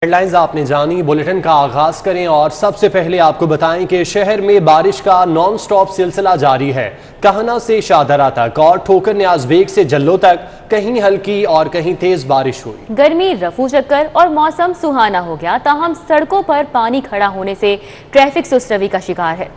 Headlines आपने जानी। Bulletin का आगाज करें और सबसे पहले आपको बताएं कि शहर में बारिश का नॉन स्टॉप सिलसिला जारी है। कहना से शाहदरा तक और ठोकर न्याज बेग से जल्लो तक कहीं हल्की और कहीं तेज बारिश हुई। गर्मी रफू चक्कर और मौसम सुहाना हो गया, ताहम सड़कों पर पानी खड़ा होने से ट्रैफिक सुस्तरवी का शिकार है।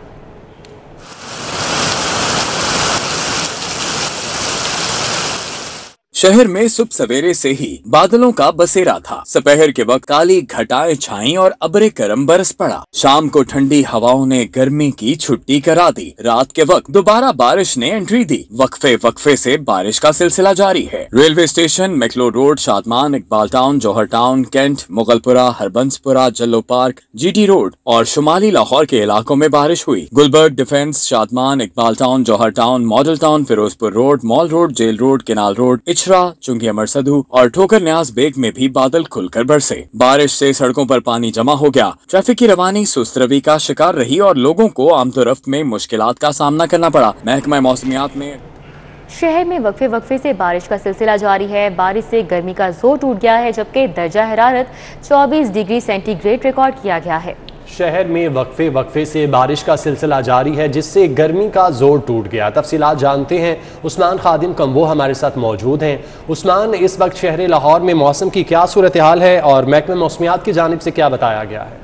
शहर में सुबह सवेरे से ही बादलों का बसेरा था। दोपहर के वक्त काली घटाएं छाई और अबरे करम बरस पड़ा। शाम को ठंडी हवाओं ने गर्मी की छुट्टी करा दी। रात के वक्त दोबारा बारिश ने एंट्री दी। वक्फे वक्फे से बारिश का सिलसिला जारी है। Railway station, McLeod road, Shadman, Iqbal town, Johar town, cantt, Mughalpura, Harbanspura, Jallo park, GT road और शुमाली लाहौर के इलाकों में बारिश हुई। Gulberg, defence, Shadman, Iqbal town, Johar town, model town, Ferozepur road, mall road, jail road, canal road, Chungi Amar सधु और ठोकर न्याज बेग में भी बादल खुलकर बरसे। बारिश से सड़कों पर पानी जमा हो गया। ट्रैफिक की रवानी सुस्तरवी का शिकार रही और लोगों को आमतोरफ्त में मुश्किलात का सामना करना पड़ा। महकमा मौसमियात में शहर में वक्फे वक्फे से बारिश का सिलसिला जारी है। बारिश से गर्मी का जोर टूट गया है, जबकि दर्जा हरारत 24 डिग्री सेंटीग्रेड रिकॉर्ड किया गया है। शहर में वक्फे वक्फे से बारिश का सिलसिला जारी है, जिससे गर्मी का जोर टूट गया। तफसीलात जानते हैं, उस्मान खादिम कम्बो हमारे साथ मौजूद हैं। उस्मान, इस वक्त शहर लाहौर में मौसम की क्या सूरत हाल है और महकमा मौसमियात की जानिब से क्या बताया गया है?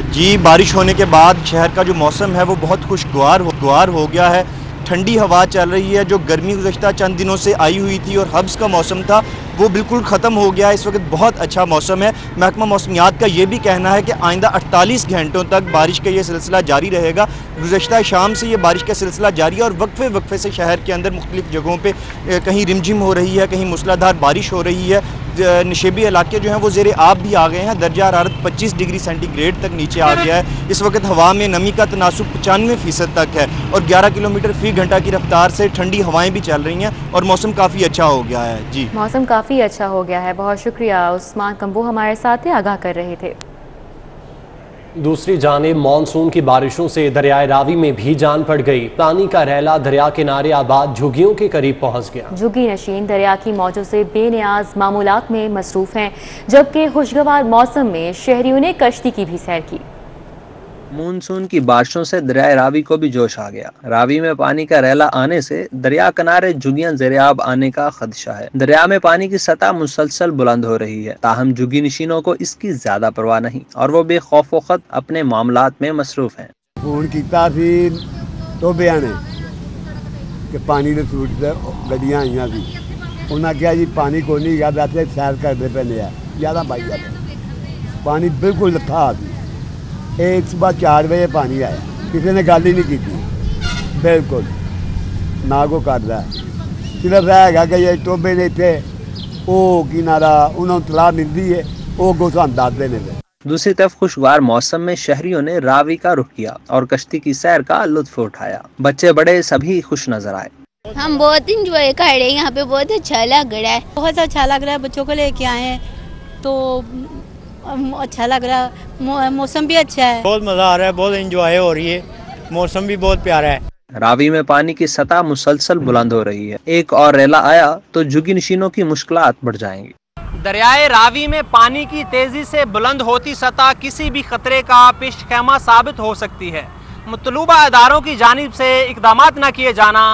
जी, बारिश होने के बाद शहर का जो मौसम है वो बहुत खुशगवार हो गया है। ठंडी हवा चल रही है। जो गर्मी गुज़श्ता चंद दिनों से आई हुई थी और हब्स का मौसम था वो बिल्कुल ख़त्म हो गया है। इस वक्त बहुत अच्छा मौसम है। महकमा मौसमियात का ये भी कहना है कि आइंदा 48 घंटों तक बारिश का ये सिलसिला जारी रहेगा। गुज़श्ता शाम से ये बारिश का सिलसिला जारी है और वक्फे वक्फे से शहर के अंदर मुख्तलिफ जगहों पर कहीं रिमझिम हो रही है, कहीं मूसलाधार बारिश हो रही है। नशेबी इलाके जो हैं वो ज़ेरे आब भी आ गए हैं। दर्जा हरारत 25 डिग्री सेंटीग्रेड तक नीचे आ गया है। इस वक्त हवा में नमी का तनासुब 95% तक है और 11 किलोमीटर फी घंटा की रफ्तार से ठंडी हवाएं भी चल रही हैं और मौसम काफ़ी अच्छा हो गया है। जी, मौसम काफ़ी अच्छा हो गया है। बहुत शुक्रिया। उस्मान कम्बो हमारे साथ थे, आगाह कर रहे थे। दूसरी जानिब मानसून की बारिशों से दरियाए रावी में भी जान पड़ गई। पानी का रैला दरिया किनारे आबाद झुग्गियों के करीब पहुंच गया। झुग्गी नशीन दरिया की मौजों से बेनियाज मामूलात में मसरूफ हैं, जबकि खुशगवार मौसम में शहरियों ने कश्ती की भी सैर की। मानसून की बारिशों से दरिया रावी को भी जोश आ गया। रावी में पानी का रैला आने से दरिया किनारे झुग्गियां ज़ेरे-आब आने का खदशा है। दरिया में पानी की सतह मुसलसल बुलंद हो रही है, ताहम झुग्गी नशीनों को इसकी ज्यादा परवाह नहीं और वो बेखौफ वखत अपने मामलात में मसरूफ हैं। फोन किया टोबिया ने कि पानी के सूट से गड्डियां आई सी, उन्हें कहा जी पानी को नहीं गया, वैसे सैर करते पे ज़्यादा बाई जाता पानी बिल्कुल लथा आ गई। एक सुबह 4 बजे पानी आया, किसी ने गल ही नहीं की, बिल्कुल ना को करता। सिर्फ है कि ये टोबे ने इतने की नारा उन्होंने तलाह मिलती है, वो गो सानू दसते हैं। दूसरी तरफ खुशगवार मौसम में शहरियों ने रावी का रुख किया और कश्ती की सैर का लुत्फ उठाया। बच्चे बड़े सभी खुश नजर आए। हम बहुत इंजॉय कर रहे हैं, यहाँ पे बहुत अच्छा लग रहा है। बहुत अच्छा लग रहा है, बच्चों को लेके आए हैं तो अच्छा लग रहा है। मौसम भी अच्छा है, बहुत मज़ा आ रहा है, बहुत इंजॉय हो रही है। मौसम भी बहुत प्यारा है। रावी में पानी की सतह मुसलसल बुलंद हो रही है। एक और रेला आया तो झुग्गी नशीनों की मुश्किलात बढ़ जाएंगी। दरियाए रावी में पानी की तेजी से बुलंद होती सतह किसी भी खतरे का पेशखेमा साबित हो सकती है। मुतलूबा अदारों की जानिब से इकदामात न किए जाना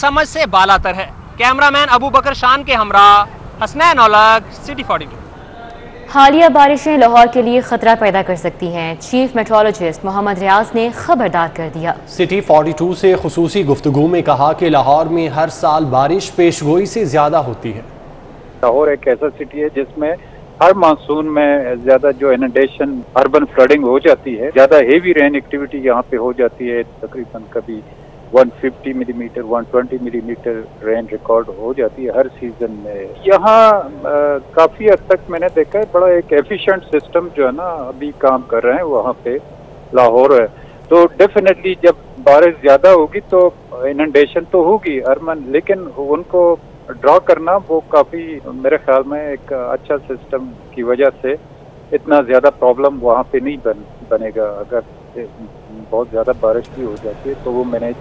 समझ से बालातर है। कैमरामैन अबू बकर शान के हमरा हसनैन औलग, सिटी 42। हालिया बारिशें लाहौर के लिए खतरा पैदा कर सकती हैं। चीफ मेट्रोलॉजिस्ट मोहम्मद रियाज ने खबरदार कर दिया। सिटी 42 से खुसूसी गुफ्तगू में कहा कि लाहौर में हर साल बारिश पेशगोई से ज्यादा होती है। लाहौर एक ऐसा सिटी है जिसमें हर मानसून में ज्यादा जो इनंडेशन, अर्बन फ्लडिंग हो जाती है। ज्यादा हेवी रेन एक्टिविटी यहाँ पे हो जाती है। तकरीबन कभी 150 मिलीमीटर 120 मिलीमीटर रेन रिकॉर्ड हो जाती है हर सीजन में। यहाँ काफी हद तक मैंने देखा है बड़ा एक एफिशिएंट सिस्टम जो है ना अभी काम कर रहे हैं वहाँ पे लाहौर है। तो डेफिनेटली जब बारिश ज्यादा होगी तो इनंडेशन तो होगी अर्बन, लेकिन उनको ड्रॉ करना वो काफी मेरे ख्याल में एक अच्छा सिस्टम की वजह से इतना ज्यादा प्रॉब्लम वहाँ पे नहीं बनेगा। अगर बहुत ज्यादा बारिश भी हो जाती है तो वो मैनेज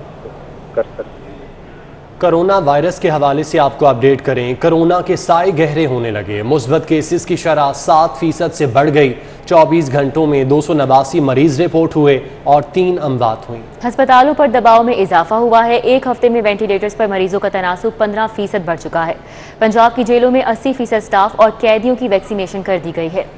कर सकती है। कोरोना वायरस के हवाले से आपको अपडेट करें। कोरोना के साए गहरे होने लगे। मुस्बत केसेस की शरह 7% से बढ़ गई। 24 घंटों में 289 मरीज रिपोर्ट हुए और 3 अमवात हुई। अस्पतालों पर दबाव में इजाफा हुआ है। एक हफ्ते में वेंटिलेटर्स पर मरीजों का तनासुब 15% बढ़ चुका है। पंजाब की जेलों में 80% स्टाफ और कैदियों की वैक्सीनेशन कर दी गई है।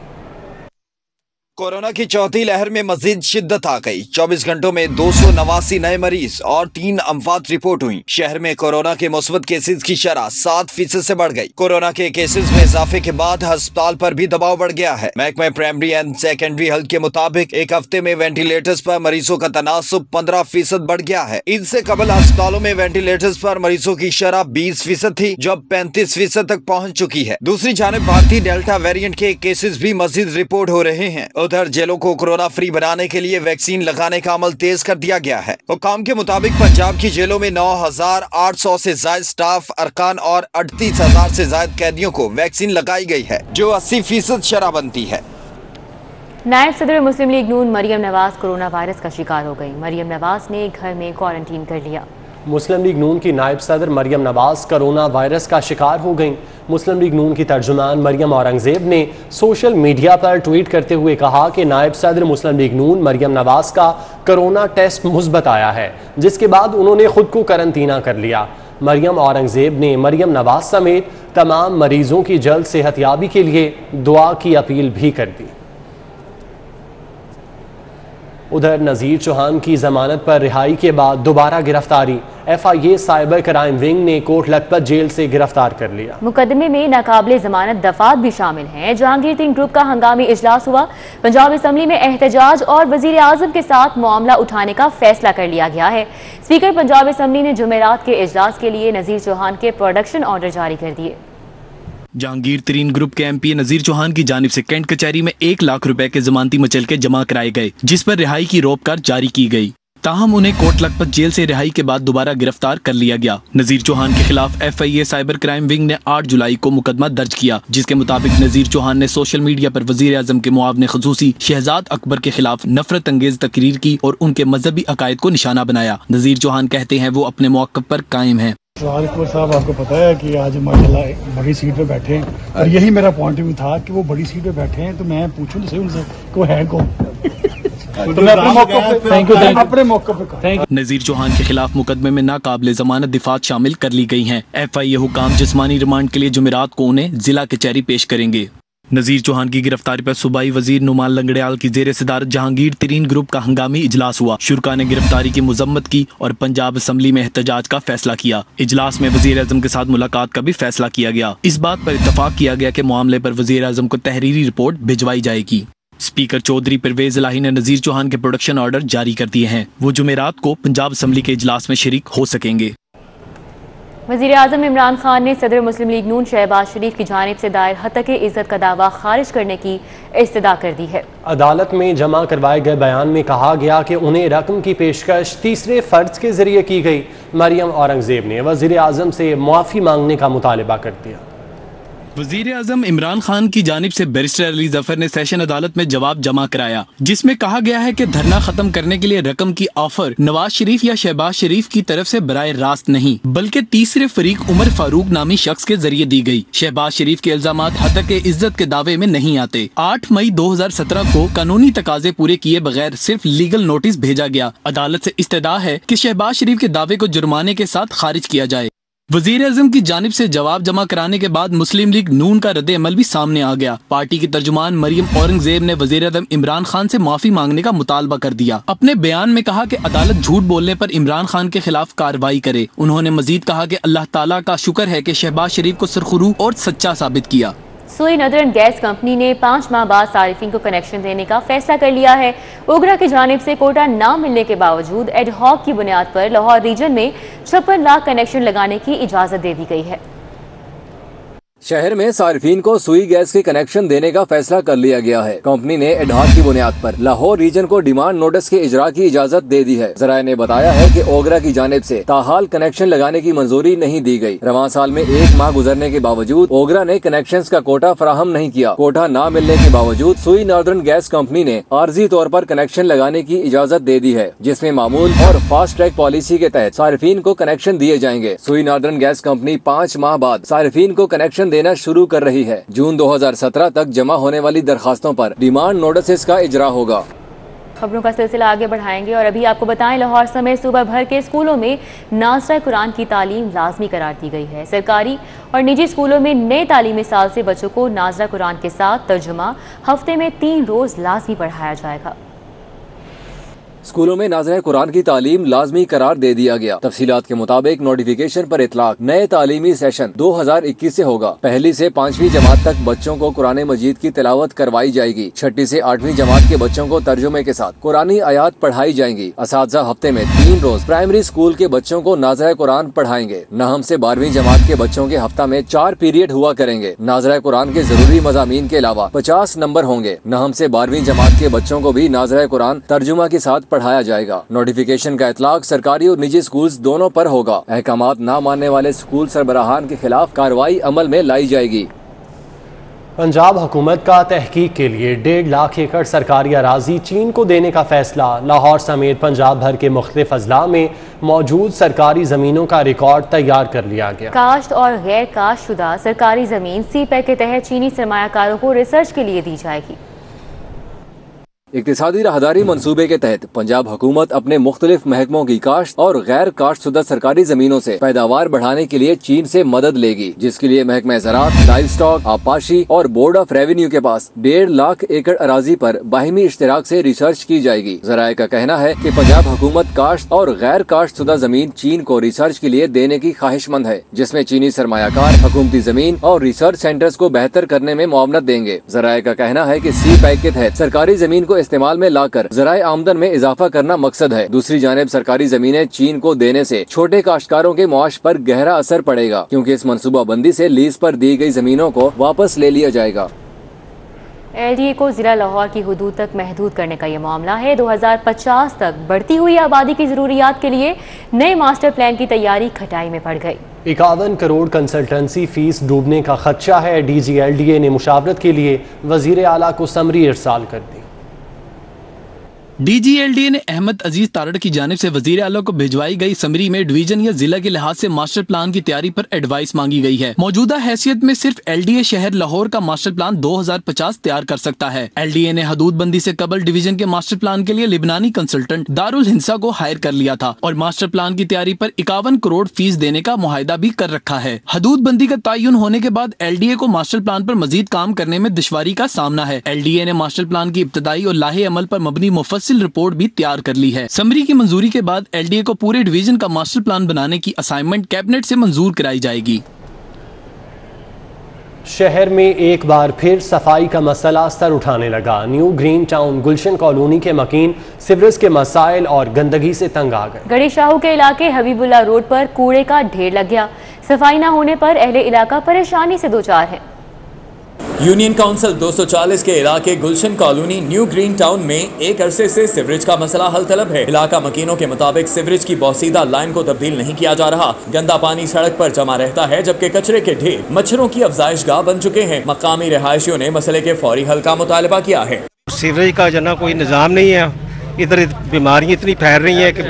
कोरोना की चौथी लहर में मजीद शिद्दत आ गई। 24 घंटों में 289 नए मरीज और 3 अमवात रिपोर्ट हुई। शहर में कोरोना के मुस्बत केसेस की शरह 7% से बढ़ गई। कोरोना के केसेस में इजाफे के बाद अस्पताल पर भी दबाव बढ़ गया है। महकमा प्राइमरी एंड सेकेंडरी हेल्थ के मुताबिक एक हफ्ते में वेंटिलेटर्स पर मरीजों का तनासुब 15% बढ़ गया है। इनसे कबल अस्पतालों में वेंटिलेटर्स पर मरीजों की शरह 20% थी, जो अब 35% तक पहुँच चुकी है। दूसरी जानिब भारतीय डेल्टा वेरिएंट के केसेस भी मजीद रिपोर्ट हो रहे हैं। उधर जेलों को कोरोना फ्री बनाने के लिए वैक्सीन लगाने का अमल तेज कर दिया गया है। हुकाम के मुताबिक पंजाब की जेलों में 9,800 से ज्यादा स्टाफ, अरकान और 38,000 से ज्यादा कैदियों को वैक्सीन लगाई गई है, जो 80% शरह बनती है। नायब सदर मुस्लिम लीग नून मरियम नवाज कोरोना वायरस का शिकार हो गई। मरियम नवाज ने घर में क्वारंटीन कर लिया। मुस्लिम लीग नून की नायब सदर मरियम नवाज कोरोना वायरस का शिकार हो गईं। मुस्लिम लीग नून की तर्जुमान मरियम औरंगजेब ने सोशल मीडिया पर ट्वीट करते हुए कहा कि नायब सदर मुस्लिम लीग नून मरियम नवाज का कोरोना टेस्ट मुस्बत आया है, जिसके बाद उन्होंने खुद को करंतना कर लिया। मरियम औरंगजेब ने मरियम नवाज समेत तमाम मरीजों की जल्द सेहतयाबी के लिए दुआ की अपील भी कर दी। उधर नज़ीर चौहान की जमानत पर रिहाई के बाद दोबारा गिरफ्तारी। FIA साइबर क्राइम विंग ने कोट लखपत जेल से गिरफ्तार कर लिया। मुकदमे में नाकाबिले जमानत दफात भी शामिल हैं। जहांगीर 3 ग्रुप का हंगामी इजलास हुआ। पंजाब असम्बली में एहतजाज और वजीर आजम के साथ मामला उठाने का फैसला कर लिया गया है। स्पीकर पंजाब असम्बली ने जुमेरात के इजलास के लिए नज़ीर चौहान के प्रोडक्शन ऑर्डर जारी कर दिए। जहांगीर 3 ग्रुप के MP नज़ीर चौहान की जानिब से कैंट कचहरी में 1 लाख रुपए के जमानती मचलके जमा कराए गए, जिस पर रिहाई की रोपकार जारी की गई। ताहम उन्हें कोट लखपत जेल से रिहाई के बाद दोबारा गिरफ्तार कर लिया गया। नज़ीर चौहान के खिलाफ FIA साइबर क्राइम विंग ने 8 जुलाई को मुकदमा दर्ज किया, जिसके मुताबिक नज़ीर चौहान ने सोशल मीडिया पर वजीर आजम के मुआवने खसूसी शहजाद अकबर के खिलाफ नफरत अंगेज तकरीर की और उनके मजहबी अकायद को निशाना बनाया। नज़ीर चौहान कहते हैं वो अपने मौक़िफ़ पर कायम है। अकबर साहब, आपको पता है कि आज माशाल्लाह बड़ी सीट पे बैठे हैं और यही मेरा पॉइंट ऑफ व्यू था कि वो बड़ी सीट पे बैठे हैं, तो मैं पूछूं तो उनसे कि वो है कौन। तो मैं अपने मौके पे नज़ीर चौहान के खिलाफ मुकदमे में नाकाबिले जमानत दिफात शामिल कर ली गई हैं। FIA हुकाम जिस्मानी रिमांड के लिए जुमेरात को उन्हें जिला कचहरी पेश करेंगे। नज़ीर चौहान की गिरफ्तारी पर सूबाई वजीर नुमान लंगड़ियाल की जेर सदारत जहांगीर 3 ग्रुप का हंगामी इजलास हुआ। शुरा ने गिरफ्तारी की मुजम्मत की और पंजाब असम्बली में एहतजाज का फैसला किया। इजलास में वजीर आजम के साथ मुलाकात का भी फैसला किया गया। इस बात पर इत्तफाक किया गया कि मामले पर वजीर आजम को तहरीरी रिपोर्ट भिजवाई जाएगी। स्पीकर चौधरी परवेज इलाही ने नज़ीर चौहान के प्रोडक्शन ऑर्डर जारी कर दिए हैं। वो जुमेरात को पंजाब असम्बली के इजलास में शरीक हो सकेंगे। वज़ीर आज़म इमरान खान ने सदर मुस्लिम लीग नून शहबाज शरीफ की जानिब से दायर हतके इज्जत का दावा खारिज करने की इस्तदा कर दी है। अदालत में जमा करवाए गए बयान में कहा गया कि उन्हें रकम की पेशकश तीसरे फर्ज के जरिए की गई। मरियम औरंगजेब ने वज़ीर आज़म से मुआफ़ी मांगने का मुतालबा कर दिया। वजीर आजम इमरान खान की जानिब से बैरिस्टर अली जफर ने सेशन अदालत में जवाब जमा कराया, जिसमें कहा गया है कि धरना खत्म करने के लिए रकम की ऑफर नवाज शरीफ या शहबाज शरीफ की तरफ से बराए रास्त नहीं, बल्कि तीसरे फरीक उमर फारूक नामी शख्स के जरिए दी गई। शहबाज शरीफ के इल्जामात हतक इज्जत के दावे में नहीं आते। 8 मई 2017 को कानूनी तकाजे पूरे किए बगैर सिर्फ लीगल नोटिस भेजा गया। अदालत से इस्तदा है कि शहबाज शरीफ के दावे को जुर्माने के साथ खारिज किया जाए। वजीर आजम की जानिब से जवाब जमा कराने के बाद मुस्लिम लीग नून का रद्द अमल भी सामने आ गया। पार्टी की तर्जुमान मरियम औरंगजेब ने वजीर आजम इमरान खान से माफी मांगने का मुतालबा कर दिया। अपने बयान में कहा कि अदालत झूठ बोलने पर इमरान खान के खिलाफ कार्रवाई करे। उन्होंने मजीद कहा कि अल्लाह ताला का शुक्र है कि शहबाज शरीफ को सरखुरू और सच्चा साबित किया। सोई नदरन गैस कंपनी ने 5 माह बाद सारिफिन को कनेक्शन देने का फैसला कर लिया है। ओगरा की जानिब से कोटा न मिलने के बावजूद एडहॉक की बुनियाद पर लाहौर रीजन में 56 लाख कनेक्शन लगाने की इजाजत दे दी गई है। शहर में सार्फिन को सुई गैस के कनेक्शन देने का फैसला कर लिया गया है। कंपनी ने एडहॉक की बुनियाद पर लाहौर रीजन को डिमांड नोटिस के इजरा की इजाजत दे दी है। जराये ने बताया है कि ओगरा की जानिब से ताहाल कनेक्शन लगाने की मंजूरी नहीं दी गई। रवां साल में 1 माह गुजरने के बावजूद ओगरा ने कनेक्शन का कोटा फराहम नहीं किया। कोटा न मिलने के बावजूद सुई नॉर्दर्न गैस कंपनी ने आर्जी तौर पर कनेक्शन लगाने की इजाजत दे दी है, जिसमें मामूल और फास्ट ट्रैक पॉलिसी के तहत सार्फिन को कनेक्शन दिए जाएंगे। सुई नॉर्दर्न गैस कंपनी 5 माह बाद सार्फिन को कनेक्शन देना शुरू कर रही है। जून 2017 तक जमा होने वाली दरखास्तों पर डिमांड नोटिस का इजरा होगा। खबरों का सिलसिला आगे बढ़ाएंगे और अभी आपको बताएं, लाहौर समेत सूबा भर के स्कूलों में नाज़रा कुरान की तालीम लाजमी करार दी गई है। सरकारी और निजी स्कूलों में नए तालीमी साल से बच्चों को नाज़रा कुरान के साथ तर्जुमा हफ्ते में 3 रोज लाजमी पढ़ाया जाएगा। स्कूलों में नाज़रा कुरान की तालीम लाजमी करार दे दिया गया। तफसीलात के मुताबिक नोटिफिकेशन पर इतलाक नए तालीमी सेशन 2021 से होगा। 1ली से 5वीं जमात तक बच्चों को कुरान मजीद की तिलावत करवाई जाएगी। 6ठी से 8वीं जमात के बच्चों को तर्जुमे के साथ कुरानी आयात पढ़ाई जाएंगी। असातिज़ा हफ्ते में 3 रोज प्राइमरी स्कूल के बच्चों को नाज़रा कुरान पढ़ाएंगे। 9वीं से 12वीं जमात के बच्चों के हफ्ता में 4 पीरियड हुआ करेंगे। नाज़रा कुरान के जरूरी मज़ामीन के अलावा 50 नंबर होंगे। 9वीं से 12वीं जमात के बच्चों को भी नाज़रा कुरान तर्जुमा के साथ पढ़ाया जाएगा। नोटिफिकेशन का इतलाक सरकारी और निजी स्कूल्स दोनों पर होगा। अहकामात न मानने वाले स्कूल सरबराहान के खिलाफ कार्रवाई अमल में लाई जाएगी। पंजाब हुकूमत का तहकीक के लिए 1.5 लाख एकड़ सरकारी अराजी चीन को देने का फैसला। लाहौर समेत पंजाब भर के मुख्तलिफ अजला में मौजूद सरकारी जमीनों का रिकॉर्ड तैयार कर लिया गया। काश्त और गैर काश्त शुदा सरकारी जमीन CPEC के तहत चीनी सरमायाकारों को रिसर्च के लिए दी जाएगी। इक्तिसादी राहदारी मंसूबे के तहत पंजाब हुकूमत अपने मुख्तलिफ महकमों की काश्त और गैर काश्त शुदा सरकारी जमीनों से पैदावार बढ़ाने के लिए चीन से मदद लेगी, जिसके लिए महकमा ज़राअत, लाइव स्टॉक, आबपाशी और बोर्ड ऑफ रेवेन्यू के पास 1.5 लाख एकड़ अराजी पर बाहिमी इश्तिराक से रिसर्च की जाएगी। ज़राए का कहना है कि पंजाब हुकूमत काश्त और गैर काश्त शुदा जमीन चीन को रिसर्च के लिए देने की ख्वाहिशमंद है, जिसमें चीनी सरमायाकार हुकूमती जमीन और रिसर्च सेंटर्स को बेहतर करने में मुआवनत देंगे। ज़राए का कहना है कि CPEC के तहत सरकारी जमीन को इस्तेमाल में लाकर ज़राए आमदन में इजाफा करना मकसद है। दूसरी जानिब सरकारी जमीनें चीन को देने से छोटे काश्तकारों के मुआश पर गहरा असर पड़ेगा, क्योंकि इस मनसूबा बंदी से लीज पर दी गई जमीनों को वापस ले लिया जाएगा। LDA को जिला लाहौर की हुदूद तक महदूद करने का ये मामला है। 2050 तक बढ़ती हुई आबादी की जरूरियात के लिए नए मास्टर प्लान की तैयारी खटाई में पड़ गई। 51 करोड़ कंसल्टेंसी फीस डूबने का खदशा है। DG LDA ने मुशावरत के लिए वजीर आला को समरी इरसाल कर दी। DG LDA ने अहमद अजीज तारड़ की जानिब से वजीर आला को भिजवाई गई समरी में डिवीजन या जिला के लिहाज से मास्टर प्लान की तैयारी पर एडवाइस मांगी गई है। मौजूदा हैसियत में सिर्फ LDA शहर लाहौर का मास्टर प्लान 2050 तैयार कर सकता है। LDA ने हदूदबंदी से कबल डिवीजन के मास्टर प्लान के लिए लिबनानी कंसल्टेंट दारुल हिंसा को हायर कर लिया था और मास्टर प्लान की तैयारी पर 51 करोड़ फीस देने का मुआहदा भी कर रखा है। हदूदबंदी का तयन होने के बाद LDA को मास्टर प्लान पर मजीद काम करने में दुश्वारी का सामना है। LDA ने मास्टर प्लान की इब्तदाई और लाहे अमल पर मबनी मुफस्सिल रिपोर्ट भी तैयार कर ली है। समरी की मंजूरी के बाद LDA को पूरे डिवीजन का मास्टर प्लान बनाने की असाइनमेंट कैबिनेट से मंजूर कराई जाएगी। शहर में एक बार फिर सफाई का मसला सर उठाने लगा। न्यू ग्रीन टाउन गुलशन कॉलोनी के मकीन सीवरेज के मसाइल और गंदगी से तंग आ गए। गड़ी शाहू के इलाके हबीबुल्ला रोड पर कूड़े का ढेर लग गया। सफाई न होने पर अहले इलाका परेशानी से दो चार है। यूनियन काउंसिल 240 के इलाके गुलशन कॉलोनी न्यू ग्रीन टाउन में एक अरसे से सीवरेज का मसला हल तलब है। इलाका मकीनों के मुताबिक सीवरेज की बोसीदा लाइन को तब्दील नहीं किया जा रहा। गंदा पानी सड़क पर जमा रहता है, जबकि कचरे के ढेर मच्छरों की अफजाइश गाह बन चुके हैं। मकामी रिहायशियों ने मसले के फौरी हल का मुतालबा किया है। सीवरेज का जना कोई निज़ाम नहीं है, इधर बीमारियाँ इतनी फैल रही है कि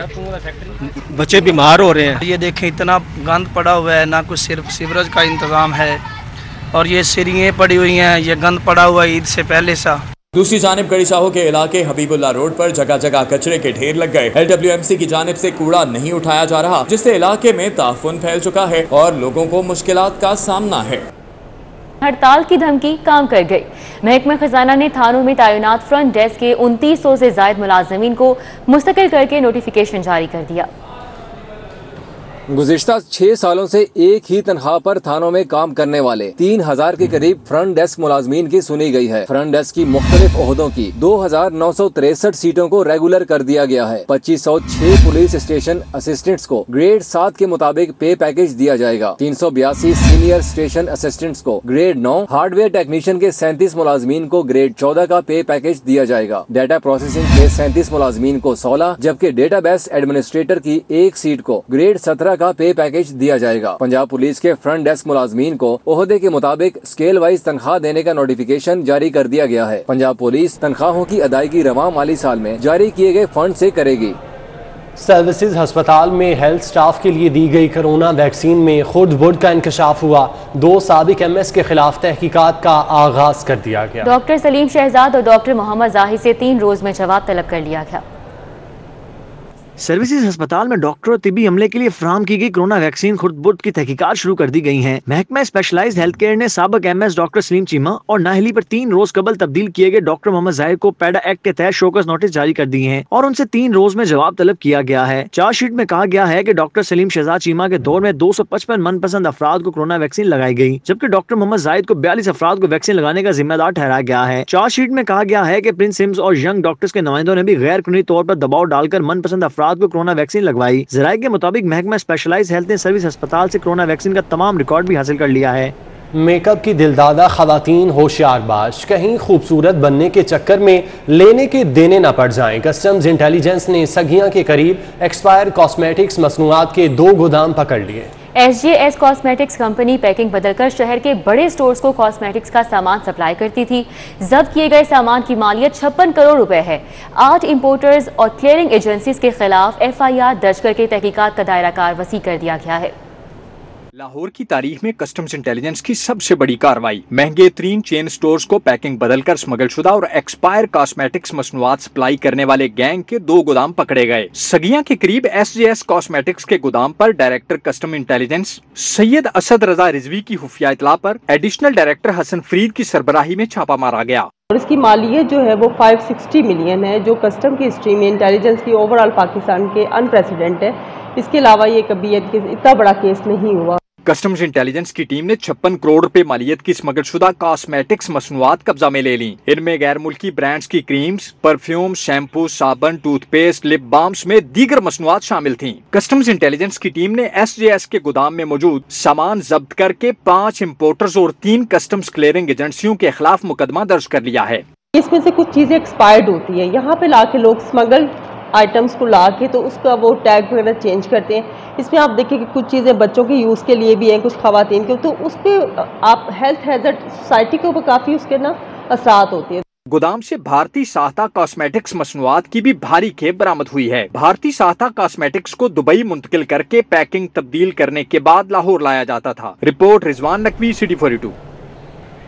बच्चे बीमार हो रहे हैं। ये देखें, इतना गंद पड़ा हुआ है, ना कुछ सिर्फ सीवरेज का इंतजाम है और ये सीढ़ियाँ पड़ी हुई हैं, ये गंद पड़ा हुआ है ईद से पहले सा। दूसरी जानिब गड़ी शाहू के इलाके हबीबुल्ला रोड पर जगह जगह कचरे के ढेर लग गए। LWMC की जानिब से कूड़ा नहीं उठाया जा रहा, जिससे इलाके में ताफुन फैल चुका है और लोगों को मुश्किलात का सामना है। हड़ताल की धमकी काम कर गई। महकमा खजाना ने थानों में तैनात फ्रंट डेस्क के 2900 से जायद मुलाजमीन को मुस्तकिल करके नोटिफिकेशन जारी कर दिया। गुज़िश्ता 6 सालों से एक ही तनख्वाह पर थानों में काम करने वाले 3000 के करीब फ्रंट डेस्क मुलाजमीन की सुनी गई है। फ्रंट डेस्क की मुख्तलिफ ओहदों की 2963 सीटों को रेगुलर कर दिया गया है। 2506 पुलिस स्टेशन असिस्टेंट्स को ग्रेड 7 के मुताबिक पे पैकेज दिया जाएगा। 382 सीनियर स्टेशन असिस्टेंट्स को ग्रेड 9, हार्डवेयर टेक्नीशियन के 37 मुलाजमीन को ग्रेड 14 का पे पैकेज दिया जाएगा। डाटा प्रोसेसिंग के 37 मुलाजमीन को 16, जबकि डेटाबेस एडमिनिस्ट्रेटर की 1 सीट को ग्रेड 17 का पे पैकेज दिया जाएगा। पंजाब पुलिस के फ्रंट डेस्क मुलाजमीन को ओहदे के मुताबिक स्केल वाइज तनख्वाह देने का नोटिफिकेशन जारी कर दिया गया है। पंजाब पुलिस तनख्वाहों की अदायगी रवां माली साल में जारी किए गए फंड से करेगी। सर्विसेज अस्पताल में हेल्थ स्टाफ के लिए दी गई कोरोना वैक्सीन में खुद बुर्द का इंकशाफ हुआ। 2 साबिक MS के खिलाफ तहकीकात का आगाज कर दिया गया। डॉक्टर सलीम शहजाद और डॉक्टर मोहम्मद जाहिद से 3 रोज में जवाब तलब कर लिया गया। सर्विसेज अस्पताल में डॉक्टर और तिबी अमले के लिए फराहम की गई कोरोना वैक्सीन खुर्द बुर्द की तहकीकात शुरू कर दी गई हैं। महकमा स्पेशलाइज्ड हेल्थ केयर ने साबिक MS डॉक्टर सलीम चीमा और नाहली पर 3 रोज कबल तब्दील किए गए डॉक्टर मोहम्मद जाहिद को पैडा एक्ट के तहत शोकस नोटिस जारी कर दिए हैं और उनसे 3 रोज में जवाब तलब किया गया है। चार्जशीट में कहा गया है कि डॉक्टर सलीम शहजाद चीमा के दौर में 255 मनपसंद अफराद को कोरोना वैक्सीन लगाई गई, जबकि डॉक्टर मोहम्मद जाहिद को 42 अफराद को वैक्सीन लगाने का जिम्मेदार ठहराया गया है। चार्जशीट में कहा गया है कि प्रिंस सिम्स और यंग डॉक्टर्स के नुमाइंदों ने भी गैर कानूनी तौर पर दबाव डालकर मनपसंद अफराद को कोरोना वैक्सीन लगवाई। ज़राए के मुताबिक महकमा स्पेशलाइज्ड हेल्थ ने सर्विस अस्पताल से कोरोना वैक्सीन का तमाम रिकॉर्ड भी हासिल कर लिया है। मेकअप की दिलदादा खवातीन होशियारबाज, कहीं खूबसूरत बनने के चक्कर में लेने के देने न पड़ जाएं। कस्टम्स इंटेलिजेंस ने सगियां के करीब एक्सपायर कॉस्मेटिक्स मसनूआत के 2 गोदाम पकड़ लिए। SJS कॉस्मेटिक्स कंपनी पैकिंग बदलकर शहर के बड़े स्टोर्स को कॉस्मेटिक्स का सामान सप्लाई करती थी। जब्त किए गए सामान की मालियत 56 करोड़ रुपए है। 8 इंपोर्टर्स और क्लियरिंग एजेंसीज के खिलाफ FIR दर्ज करके तहकीकात का दायरा कार वसी कर दिया गया है। लाहौर की तारीख में कस्टम्स इंटेलिजेंस की सबसे बड़ी कार्रवाई, महंगे तरीन चेन स्टोर्स को पैकिंग बदलकर स्मगलशुदा और एक्सपायर कॉस्मेटिक्स मसनूआत सप्लाई करने वाले गैंग के 2 गोदाम पकड़े गए। सगिया के करीब SJS कॉस्मेटिक्स के गोदाम पर director custom intelligence Syed Asad Raza Rizvi की खुफिया इतला पर एडिशनल डायरेक्टर हसन फरीद की सरबराही में छापा मारा गया और इसकी मालियत जो है वो 560 मिलियन है, जो कस्टम की हिस्ट्री में इंटेलिजेंस की ओवरऑल पाकिस्तान के अनप्रेसिडेंट है। इसके अलावा ये कभी इतना बड़ा केस नहीं हुआ। कस्टम्स इंटेलिजेंस की टीम ने 56 करोड़ रुपए मालियत की स्मगलशुदा कॉस्मेटिक्स मसनूआत कब्जा में ले ली। इनमें गैर मुल्की ब्रांड्स की क्रीम्स, परफ्यूम, शैम्पू, साबुन, टूथपेस्ट, लिप बाम्स में दीगर मसनूआत शामिल थीं। कस्टम्स इंटेलिजेंस की टीम ने SJS के गोदाम में मौजूद सामान जब्त करके 5 इंपोर्टर्स और 3 कस्टम्स क्लियरिंग एजेंसियों के खिलाफ मुकदमा दर्ज कर लिया है। इसमें से कुछ चीजें एक्सपायर्ड होती है, यहाँ पे लाके लोग स्मगल आइटम्स को ला के तो उसका वो टैग वगैरह चेंज करते हैं। इसमें आप देखिए कि कुछ चीज़ें बच्चों के यूज़ के लिए भी हैं, कुछ खवातीन के, तो उस पर आप हेल्थ हैजर्ड सोसाइटी के ऊपर काफ़ी उसके ना असरात होती है। गोदाम से भारतीय साहता कॉस्मेटिक्स मसनूआत की भी भारी खेप बरामद हुई है। भारतीय साहता कॉस्मेटिक्स को दुबई मुंतकिल करके पैकिंग तब्दील करने के बाद लाहौर लाया जाता था। Report Rizwan Naqvi, city 42।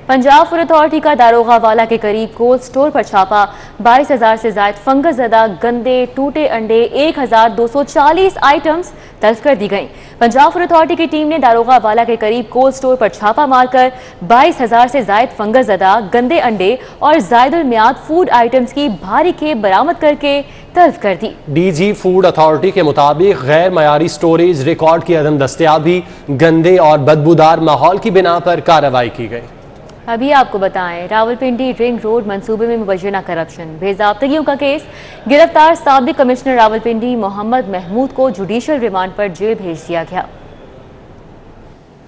Punjab food authority का दारोगा वाला के करीब कोल्ड स्टोर पर छापा। 22,000 से ज्यादा फंगस ज़दा गंदे टूटे अंडे 1,240 आइटम्स तल्फ कर दी गई। पंजाब फूड अथॉरिटी की टीम ने दारोगा वाला के करीब कोल्ड स्टोर पर छापा मारकर 22,000 से ज्यादा फंगस ज़दा गंदे अंडे और जायदुल मियाद फूड आइटम्स की भारी खेप बरामद करके तल्फ कर दी। DG फूड अथॉरिटी के मुताबिक गैर मयारी स्टोरेज, रिकॉर्ड की अदम दस्तयाबी, गंदे और बदबूदार माहौल की बिना पर कार्रवाई की गई। अभी आपको बताएं, रावलपिंडी रिंग रोड मंसूबे में मुबैना करप्शन, बेज़ाब्तगियों का केस। गिरफ्तार साबिक कमिश्नर रावलपिंडी मोहम्मद महमूद को जुडिशल रिमांड पर जेल भेज दिया गया।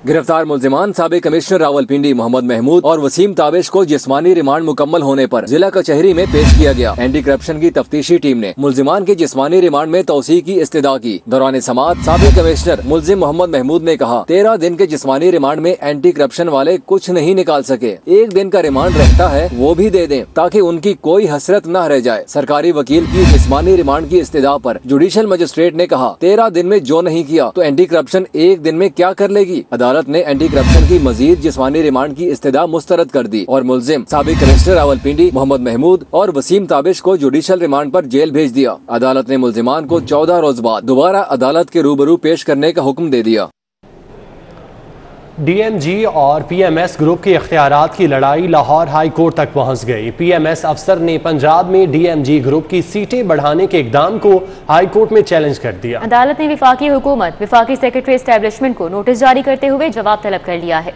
गिरफ्तार मुल्जिमान साबिक कमिश्नर रावलपिंडी मोहम्मद महमूद और वसीम ताबिश को जिस्मानी रिमांड मुकम्मल होने पर जिला कचहरी में पेश किया गया। एंटी करप्शन की तफ्तीशी टीम ने मुल्जिमान के जिस्मानी रिमांड में तौसी की इस्तदा की। दौरान समाअत साबिक कमिश्नर मुल्जिम मोहम्मद महमूद ने कहा, 13 दिन के जिस्मानी रिमांड में एंटी करप्शन वाले कुछ नहीं निकाल सके। 1 दिन का रिमांड रहता है, वो भी दे दें ताकि उनकी कोई हसरत न रह जाए। सरकारी वकील की जिस्मानी रिमांड की इस्तदा पर जुडिशल मजिस्ट्रेट ने कहा, 13 दिन में जो नहीं किया तो एंटी करप्शन 1 दिन में क्या कर लेगी। अदालत ने एंटी करप्शन की मजीद जिस्मानी रिमांड की इस्तदा मुस्तरद कर दी और मुल्जिम साबिक कमिश्नर रावलपिंडी मोहम्मद महमूद और वसीम ताबिश को जुडिशल रिमांड पर जेल भेज दिया। अदालत ने मुल्जिमान को 14 रोज बाद दोबारा अदालत के रूबरू पेश करने का हुक्म दे दिया। DMG और PMS ग्रुप के इख्तियारात की लड़ाई लाहौर हाई कोर्ट तक पहुंच गई। PMS अफसर ने पंजाब में DMG ग्रुप की सीटें बढ़ाने के इकदाम को हाई कोर्ट में चैलेंज कर दिया। अदालत ने विफाकी हुकूमत, विफाकी सेक्रेटरी एस्टेब्लिशमेंट को नोटिस जारी करते हुए जवाब तलब कर लिया है।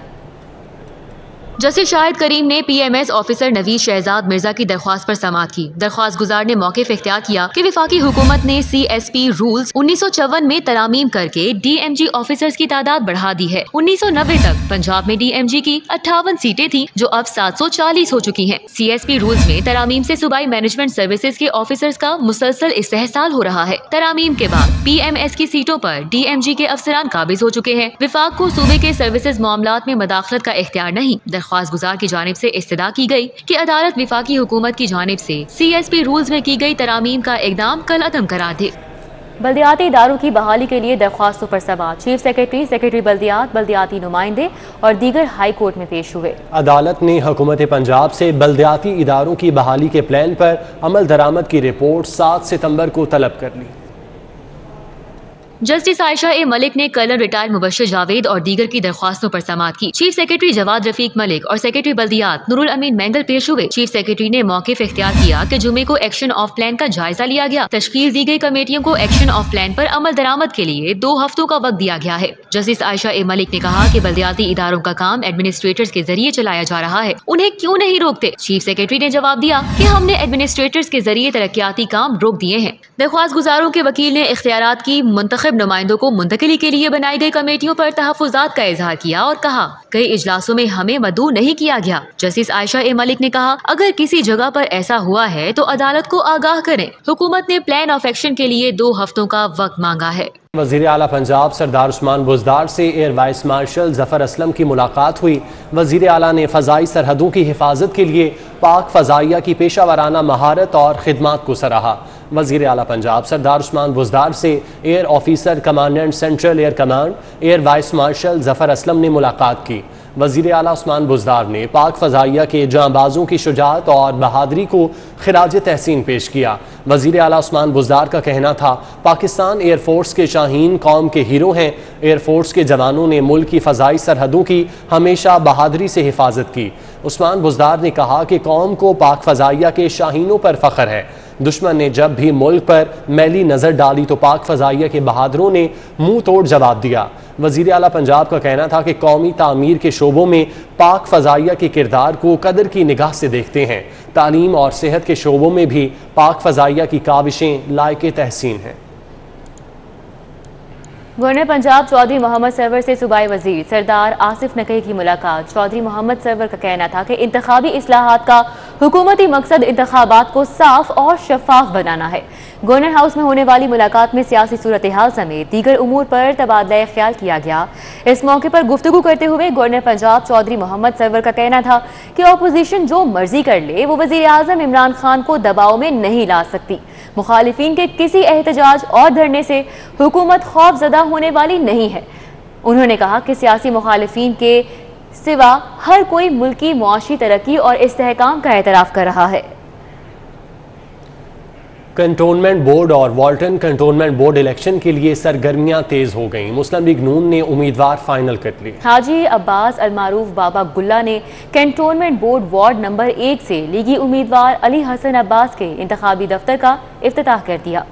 जस्टिस शाहिद करीम ने PMS ऑफिसर नवीद शहजाद मिर्जा की दरख्वास्त पर समाअत की। दरख्वास्त गुजार ने मौक़िफ़ इख्तियार किया कि विफाकी हुकूमत ने CSP रूल्स 1954 में तरामीम करके DMG ऑफिसर्स की तादाद बढ़ा दी है। 1990 तक पंजाब में DMG की 58 सीटें थी जो अब 740 हो चुकी हैं। CSP रूल्स में तरामीम से सूबाई मैनेजमेंट सर्विसेज के ऑफिसर्स का मुसलसल इस्तेहसाल हो रहा है। तरामीम के बाद PMS की सीटों पर DMG के अफसरान काबिज हो चुके हैं। विफाक को सूबे के सर्विसेज मामलात में मदाखलत का इख्तियार नहीं। दरख्वास्त गुजार की जानिब से इस्तदा की गई कि अदालत विफाकी हुकूमत की जानिब से CSP रूल्स में की गई तरामीम का इक़दाम कल अदम करार दे। बल्दियाती इदारों की बहाली के लिए दरख्वास्तों पर समाअत चीफ सेक्रेटरी, सेक्रेटरी बल्दियात, बल्दियाती नुमाइंदे और दीगर हाई कोर्ट में पेश हुए। अदालत ने हुकूमत पंजाब से बल्दियाती इदारों की बहाली के प्लान पर अमल दरामद की रिपोर्ट 7 सितंबर को तलब कर ली। जस्टिस आयशा ए मलिक ने कर्नल रिटायर्ड मुबश्शिर जावेद और दीगर की दरख्वास्तों पर समाअत की। चीफ सेक्रेटरी जवाद रफीक मलिक और सेक्रेटरी बल्दियात नूरुल अमीन मैंगल पेश हुए। चीफ सेक्रेटरी ने मौक़िफ़ इख्तियार किया कि जुमे को एक्शन ऑफ प्लान का जायजा लिया गया। तश्कील दी गई कमेटियों को एक्शन ऑफ प्लान पर अमल दरामद के लिए 2 हफ्तों का वक्त दिया गया है। जस्टिस आयशा ए मलिक ने कहा कि बल्दियाती इदारों का काम एडमिनिस्ट्रेटर्स के जरिए चलाया जा रहा है, उन्हें क्यों नहीं रोकते। चीफ सेक्रेटरी ने जवाब दिया कि हमने एडमिनिस्ट्रेटर्स के जरिए तरक्याती काम रोक दिए हैं। दरख्वास्त गुजारों के वकील ने इख्तियारात की मुंतखब नुमाइंदों को मुंतकिली के लिए बनाई गई कमेटियों पर तहफ़्फ़ुज़ात का इजहार किया और कहा कई इजलासों में हमें मदऊ नहीं किया गया। जस्टिस आयशा ए मलिक ने कहा अगर किसी जगह पर ऐसा हुआ है तो अदालत को आगाह करें। हुकूमत ने प्लान ऑफ एक्शन के लिए 2 हफ्तों का वक्त मांगा है। वज़ीर आला पंजाब सरदार उस्मान बुज़दार से air vice marshal Zafar Aslam की मुलाकात हुई। वज़ीर आला ने फ़ज़ाई सरहदों की हिफाजत के लिए पाक फ़ज़ाइया की पेशा वराना महारत और खिदमात को सराहा। वज़ीर आला पंजाब सरदार उस्मान बुज़दार से air officer commandant central air command air vice marshal Zafar Aslam ने मुलाकात की। वज़ीर आला उस्मान बुज़दार ने पाक फ़ज़ाइया के जांबाजों की शुजाअत और बहादुरी को खिराज तहसीन पेश किया। वज़ीर आला उस्मान बुज़दार का कहना था पाकिस्तान एयरफोर्स के शाहीन कौम के हीरो हैं। एयरफोर्स के जवानों ने मुल्क की फ़ज़ाई सरहदों की हमेशा बहादुरी से हिफाजत की। उस्मान बुज़दार ने कहा कि कौम को पाक फ़ज़ाइया के शाहीनों पर फ़ख्र है। दुश्मन ने जब भी मुल्क पर मैली नज़र डाली तो पाक फ़ज़ाइया के बहादुरों ने मुंह तोड़ जवाब दिया। वज़ीर आला पंजाब का कहना था कि कौमी तामीर के शोबों में पाक फ़ज़ाइया के किरदार को कदर की निगाह से देखते हैं। तालीम और सेहत के शोबों में भी पाक फ़ज़ाइया की काविशें लायक तहसीन हैं। गवर्नर पंजाब चौधरी मोहम्मद सरवर से सूबाई वजीर सरदार आसिफ नकवी की मुलाकात। चौधरी मोहम्मद सरवर का कहना था कि इंतखाबी इस्लाहात का हुकूमती मकसद इंतखाबात को साफ और शफाफ बनाना है। गवर्नर हाउस में होने वाली मुलाकात में सियासी सूरत हाल समेत दीगर उमूर पर तबादला ख्याल किया गया। इस मौके पर गुफ्तगू करते हुए गवर्नर पंजाब चौधरी मोहम्मद सरवर का कहना था कि अपोजिशन जो मर्जी कर ले वो वज़ीर आज़म इमरान खान को दबाव में नहीं ला सकती। मुखालिफिन के किसी एहतजाज और धरने से हुकूमत खौफजदा होने वाली नहीं है। उन्होंने कहा कि सियासी मुखालिफिन के सिवा हर कोई मुल्की मुआशी तरक्की और इस्तेहकाम का एतराफ़ कर रहा है। कंटोनमेंट बोर्ड और वाल्टन कंटोनमेंट बोर्ड इलेक्शन के लिए सरगर्मियां तेज हो गईं। मुस्लिम लीग नून ने उम्मीदवार फाइनल कर लिए। हाजी अब्बास अलमारूफ बाबा गुल्ला ने कंटोनमेंट बोर्ड वार्ड नंबर 1 से लीगी उम्मीदवार अली हसन अब्बास के इंतखाबी दफ्तर का इफ्तिताह कर दिया।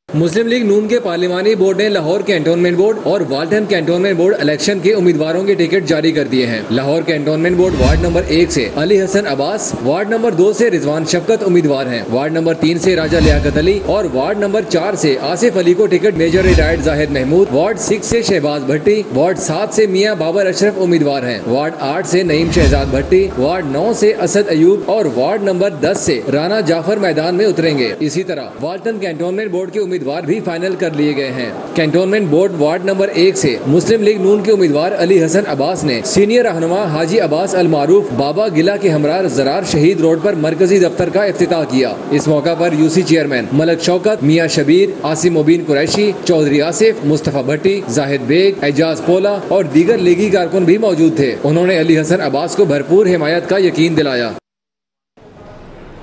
मुस्लिम लीग नून के पार्लिमानी बोर्ड ने लाहौर कैंटोनमेंट बोर्ड और वाल्टन कैंटोनमेंट बोर्ड इलेक्शन के उम्मीदवारों के टिकट जारी कर दिए हैं। Lahore cantonment board ward number 1 से अली हसन अब्बास, वार्ड नंबर 2 से रिजवान शफकत उम्मीदवार हैं। वार्ड नंबर 3 से राजा लियाकत अली और वार्ड नंबर 4 से आसिफ अली को ticket major retired Zahid Mahmood, ward 6 से शहबाज भट्टी, वार्ड 7 से मियाँ बाबर अशरफ उम्मीदवार हैं। वार्ड 8 से नईम शहजाद भट्टी, वार्ड 9 से असद अयूब और वार्ड नंबर 10 से राना जाफर मैदान में उतरेंगे। इसी तरह वाल्टन कैंटोनमेंट बोर्ड के उम्मीदवार भी फाइनल कर लिए गए हैं। कैंटोनमेंट बोर्ड वार्ड नंबर 1 से मुस्लिम लीग नून के उम्मीदवार अली हसन अब्बास ने सीनियर रहनुमा हाजी अब्बास अलमारूफ बाबा गिला के हमरा ज़रार शहीद रोड पर मरकजी दफ्तर का इफ्तिताह किया। इस मौका पर यूसी चेयरमैन मलक शौकत, मियाँ शबीर, आसिम मुबीन कुरैशी, चौधरी आसिफ, मुस्तफ़ा भट्टी, जाहिद बेग, एजाज पोला और दीगर लीगी कारकुन भी मौजूद थे। उन्होंने अली हसन अब्बास को भरपूर हिमायत का यकीन दिलाया।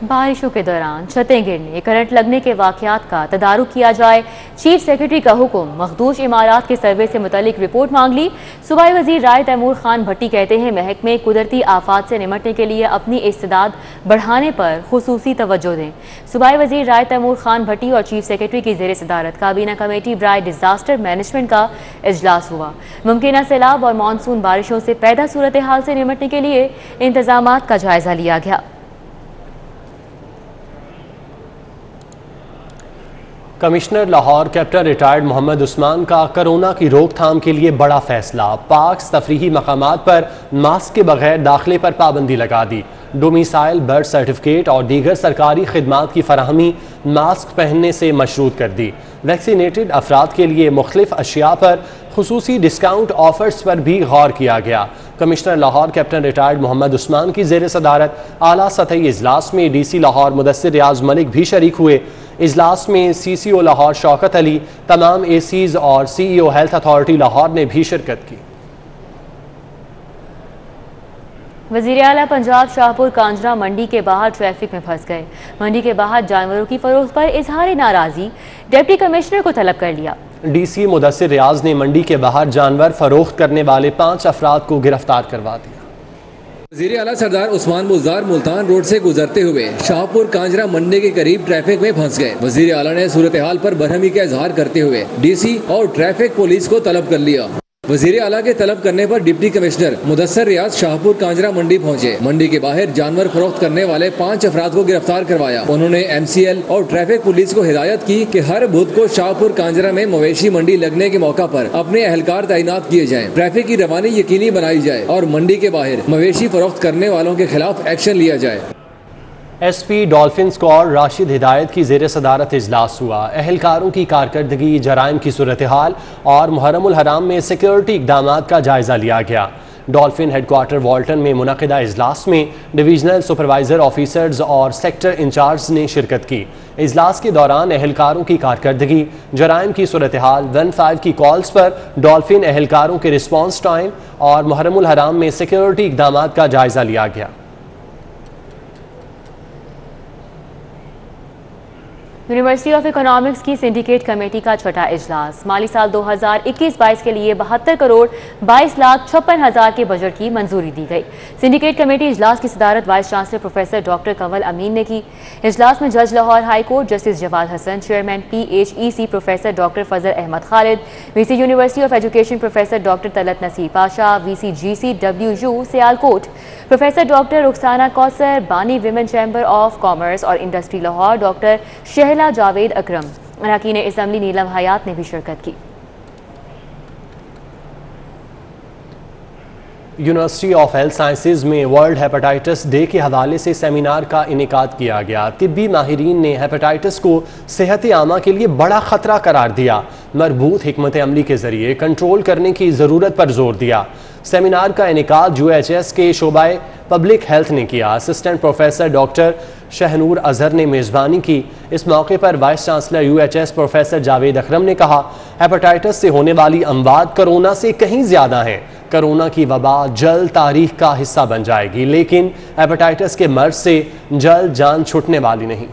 बारिशों के दौरान छतें गिरने, करंट लगने के वाकयात का तदारुक किया जाए। चीफ सेक्रेटरी का हुक्म, मखदूश इमारात के सर्वे से मुतालिक रिपोर्ट मांग ली। सूबाई वजीर राय तैमूर खान भट्टी कहते हैं महकमे कुदरती आफात से निमटने के लिए अपनी इस्तेदाद बढ़ाने पर खुसूसी तवज्जो दें। सूबाई वजीर राय तैमूर खान भट्टी और चीफ सेक्रेटरी की जेर सदारत काबीना कमेटी बराए डिजास्टर मैनेजमेंट का इजलास हुआ। मुमकिन सैलाब और मानसून बारिशों से पैदा सूरत हाल से निमटने के लिए इंतजामात का जायजा लिया गया। Commissioner Lahore captain retired Mohammad Usman का कोरोना की रोकथाम के लिए बड़ा फैसला। पार्क तफरीही मकामात पर मास्क के बगैर दाखिले पर पाबंदी लगा दी। डोमिसाइल, बर्थ सर्टिफिकेट और दीगर सरकारी खिदमात की फराहमी मास्क पहनने से मशरूत कर दी। वैक्सीनेटेड अफराद के लिए मुख्तलिफ अशिया पर खुसूसी डिस्काउंट ऑफर्स पर भी गौर किया गया। Commissioner Lahore captain retired Mohammad Usman की जेर सदारत आला सतही इजलास में DC लाहौर मुदस्सिर रियाज मलिक भी शरीक हुए। इजलास में CCO लाहौर शौकत अली, तमाम ACs और CEO हेल्थ अथॉरिटी लाहौर ने भी शिरकत की। वज़ीर आला पंजाब शाहपुर कांजरा मंडी के बाहर ट्रैफिक में फंस गए। मंडी के बाहर जानवरों की फरोख्त पर इजहार नाराजी, डिप्टी कमिश्नर को तलब कर लिया। DC मुदस्सिर रियाज ने मंडी के बाहर जानवर फरोख्त करने वाले 5 अफराद को गिरफ्तार करवा दिया। वज़ीर आला सरदार उस्मान मुल्तान मुल्तान रोड से गुजरते हुए शाहपुर कांजरा मंडी के करीब ट्रैफिक में फंस गए। वज़ीर आला ने सूरत हाल पर बरहमी का इजहार करते हुए DC और ट्रैफिक पुलिस को तलब कर लिया। वज़ीर आला के तलब करने पर डिप्टी कमिश्नर मुदस्सिर रियाज शाहपुर कांजरा मंडी पहुंचे। मंडी के बाहर जानवर फरोख्त करने वाले 5 अफराद को गिरफ्तार करवाया। उन्होंने MCL और ट्रैफिक पुलिस को हिदायत की कि हर बुध को शाहपुर कांजरा में मवेशी मंडी लगने के मौका पर अपने एहलकार तैनात किए जाएं, ट्रैफिक की रवानी यकीनी बनाई जाए और मंडी के बाहर मवेशी फरोख्त करने वालों के खिलाफ एक्शन लिया जाए। SP डॉल्फिन स्क्वाड राशिद हिदायत की जेर सदारत इजलास हुआ। एहलकारों की कारकर्दगी, जराइम की सूरत हाल और मुहर्रमुल हराम में सिक्योरिटी इकदाम का जायजा लिया गया। डॉल्फिन हेडक्वार्टर वाल्टन में मुनक़िदा इजलास में डिवीजनल सुपरवाइजर ऑफिसर्स और सेक्टर इंचार्ज ने शिरकत की। इजलास के दौरान एहलकारों की कारकर्दगी, जराइम की सूरत हाल, 15 की कॉल्स पर डॉल्फिन एहलकारों के रिस्पॉन्स टाइम और मुहर्रमुल हराम में सिक्योरिटी इकदाम का जायजा लिया गया। यूनिवर्सिटी ऑफ इकोनॉमिक्स की सिंडिकेट कमेटी का छठा इजलास। माली साल 2021-22 के लिए 72 करोड़ 22,56,000 के बजट की मंजूरी दी गई। सिंडिकेट कमेटी इजलास की सदारत vice chancellor professor doctor Kanwal Amin ने की। इजलास में जज Lahore high court justice Jawad Hasan, chairman PHEC professor doctor Fazal Ahmad Khalid, VC university of education professor doctor Talat Naseer Pasha, VC GCWU Sialkot professor doctor Rukhsana Kausar, बानी विमेन चैम्बर ऑफ कॉमर्स और इंडस्ट्री लाहौर डॉक्टर शहला जावेद अकरम, अरकान असम्बली नीलम हयात ने भी शिरकत की। यूनिवर्सिटी ऑफ हेल्थ साइंसेज में वर्ल्ड हेपेटाइटिस डे के हवाले से सेमिनार का इनेकाद किया गया। तिब्बी माहिरीन ने हेपेटाइटिस को सेहत आमा के लिए बड़ा खतरा करार दिया। मरबूत हिकमत अमली के जरिए कंट्रोल करने की ज़रूरत पर जोर दिया। सेमिनार का इनेकाद UHS के शोबाए पब्लिक हेल्थ ने किया। Assistant professor doctor Shahnoor Azhar ने मेज़बानी की। इस मौके पर vice chancellor UHS professor Javed Akram ने कहा, हेपेटाइटिस से होने वाली अमवात कोरोना से कहीं ज़्यादा हैं। कोरोना की वबा जल्द तारीख का हिस्सा बन जाएगी, लेकिन हेपेटाइटिस के मर्ज से जल्द जान छूटने वाली नहीं।